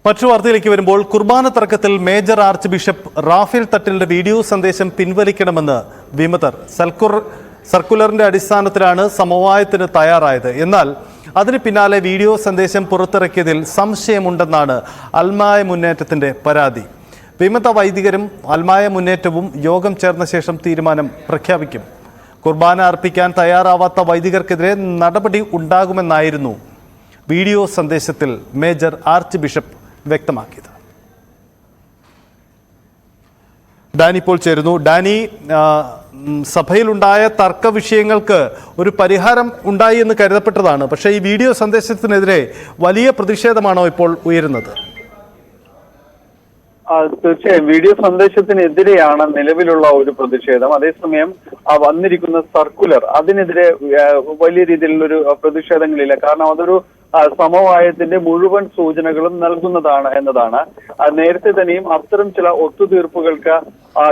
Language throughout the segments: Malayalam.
മറ്റു വാർത്തയിലേക്ക് വരുമ്പോൾ കുർബാന തർക്കത്തിൽ മേജർ ആർച്ച് ബിഷപ്പ് റാഫേൽ തട്ടിലിന്റെ വീഡിയോ സന്ദേശം പിൻവലിക്കണമെന്ന് വിമതർ. സർക്കുലറിന്റെ അടിസ്ഥാനത്തിലാണ് സമവായത്തിന് തയ്യാറായത്. എന്നാൽ അതിന് പിന്നാലെ വീഡിയോ സന്ദേശം പുറത്തിറക്കിയതിൽ സംശയമുണ്ടെന്നാണ് അൽമായ മുന്നേറ്റത്തിന്റെ പരാതി. വിമത വൈദികരും അൽമായ മുന്നേറ്റവും യോഗം ചേർന്ന ശേഷം തീരുമാനം പ്രഖ്യാപിക്കും. കുർബാന അർപ്പിക്കാൻ തയ്യാറാവാത്ത വൈദികർക്കെതിരെ നടപടി ഉണ്ടാകുമെന്നായിരുന്നു വീഡിയോ സന്ദേശത്തിൽ മേജർ ആർച്ച് ബിഷപ്പ് വ്യക്തമാക്കിയത്. ഡാനി ഇപ്പോൾ ചേരുന്നു. ഡാനി, സഭയിലുണ്ടായ തർക്ക വിഷയങ്ങൾക്ക് ഒരു പരിഹാരം ഉണ്ടായി എന്ന് കരുതപ്പെട്ടതാണ്. പക്ഷേ ഈ വീഡിയോ സന്ദേശത്തിനെതിരെ വലിയ പ്രതിഷേധമാണോ ഇപ്പോൾ ഉയരുന്നത്? തീർച്ചയായും വീഡിയോ സന്ദേശത്തിനെതിരെയാണ് നിലവിലുള്ള ഒരു പ്രതിഷേധം. അതേസമയം വന്നിരിക്കുന്ന സർക്കുലർ അതിനെതിരെ വലിയ രീതിയിലുള്ള ഒരു പ്രതിഷേധങ്ങളില്ല. കാരണം അതൊരു സമവായത്തിന്റെ മുഴുവൻ സൂചനകളും നൽകുന്നതാണ് എന്നതാണ്. നേരത്തെ തന്നെയും അത്തരം ചില ഒത്തുതീർപ്പുകൾക്ക്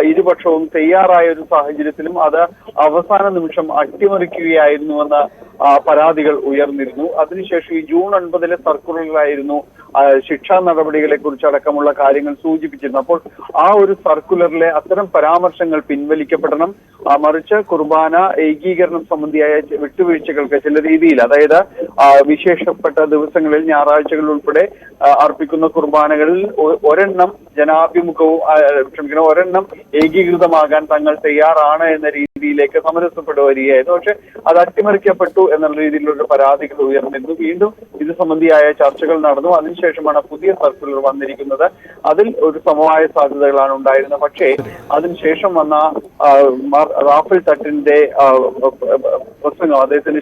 ഇരുപക്ഷവും തയ്യാറായ ഒരു സാഹചര്യത്തിലും അത് അവസാന നിമിഷം അട്ടിമറിക്കുകയായിരുന്നുവെന്ന പരാതികൾ ഉയർന്നിരുന്നു. അതിനുശേഷം ഈ ജൂൺ 9 സർക്കുലറിലായിരുന്നു ശിക്ഷാ നടപടികളെ കുറിച്ചടക്കമുള്ള കാര്യങ്ങൾ സൂചിപ്പിച്ചിരുന്നു. അപ്പോൾ ആ ഒരു സർക്കുലറിലെ അത്തരം പരാമർശങ്ങൾ പിൻവലിക്കപ്പെടണം. മറിച്ച് കുർബാന ഏകീകരണം സംബന്ധിയായ വിട്ടുവീഴ്ചകൾക്ക് ചില രീതിയിൽ, അതായത് വിശേഷപ്പെട്ട ദിവസങ്ങളിൽ ഞായറാഴ്ചകളിൽ ഉൾപ്പെടെ അർപ്പിക്കുന്ന കുർബാനകളിൽ ഒരെണ്ണം ഒരെണ്ണം ഏകീകൃതമാകാൻ തങ്ങൾ തയ്യാറാണ് എന്ന രീതിയിലേക്ക് സമരസപ്പെട്ടു വരികയായിരുന്നു. പക്ഷെ അത് അട്ടിമറിക്കപ്പെട്ടു എന്നുള്ള രീതിയിലുള്ള പരാതികൾ ഉയർന്നിരുന്നു. വീണ്ടും ഇത് സംബന്ധിയായ ചർച്ചകൾ നടന്നു. അതിനുശേഷമാണ് പുതിയ സർക്കുലർ വന്നിരിക്കുന്നത്. അതിൽ ഒരു സമവായ സാധ്യതകളാണ് ഉണ്ടായിരുന്നത്. പക്ഷേ അതിനുശേഷം വന്ന റാഫേൽ തട്ടിന്റെ പ്രസംഗം, അദ്ദേഹത്തിന്റെ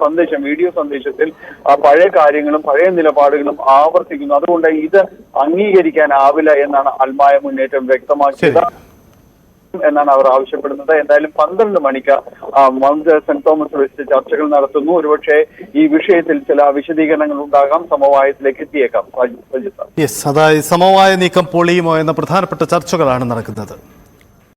സന്ദേശം, വീഡിയോ സന്ദേശത്തിൽ പഴയ കാര്യങ്ങളും പഴയ നിലപാടുകളും ആവർത്തിക്കുന്നു. അതുകൊണ്ട് ഇത് അംഗീകരിക്കാനാവില്ല എന്നാണ് അൽമായ മുന്നേറ്റം വ്യക്തമാക്കിയത് എന്നാണ് അവർ ആവശ്യപ്പെടുന്നത്. എന്തായാലും 12 മണിക്ക് മൗണ്ട് സെന്റ് തോമസ് വെച്ച് ചർച്ചകൾ നടത്തുന്നു. ഒരുപക്ഷെ ഈ വിഷയത്തിൽ ചില വിശദീകരണങ്ങൾ ഉണ്ടാകാം, സമവായത്തിലേക്ക് എത്തിയേക്കാം. അതായത് സമവായ നീക്കം പൊളിയുമോ എന്ന പ്രധാനപ്പെട്ട ചർച്ചകളാണ് നടക്കുന്നത്.